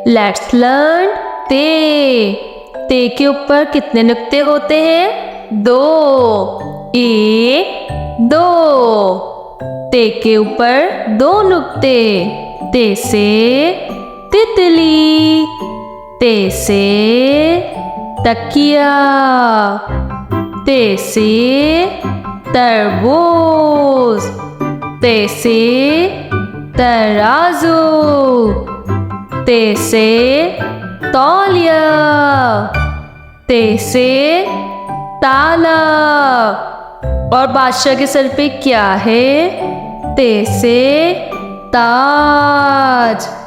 Let's learn ते। ते के ऊपर कितने नुक्ते होते हैं? 2। 1 2। ते के ऊपर 2 नुक्ते। ते से तितली, ते से तकिया, ते से तरबूज, ते से तराजू, ते से तौलिया, ते से ताला। और बादशाह के सर पे क्या है? ते से ताज।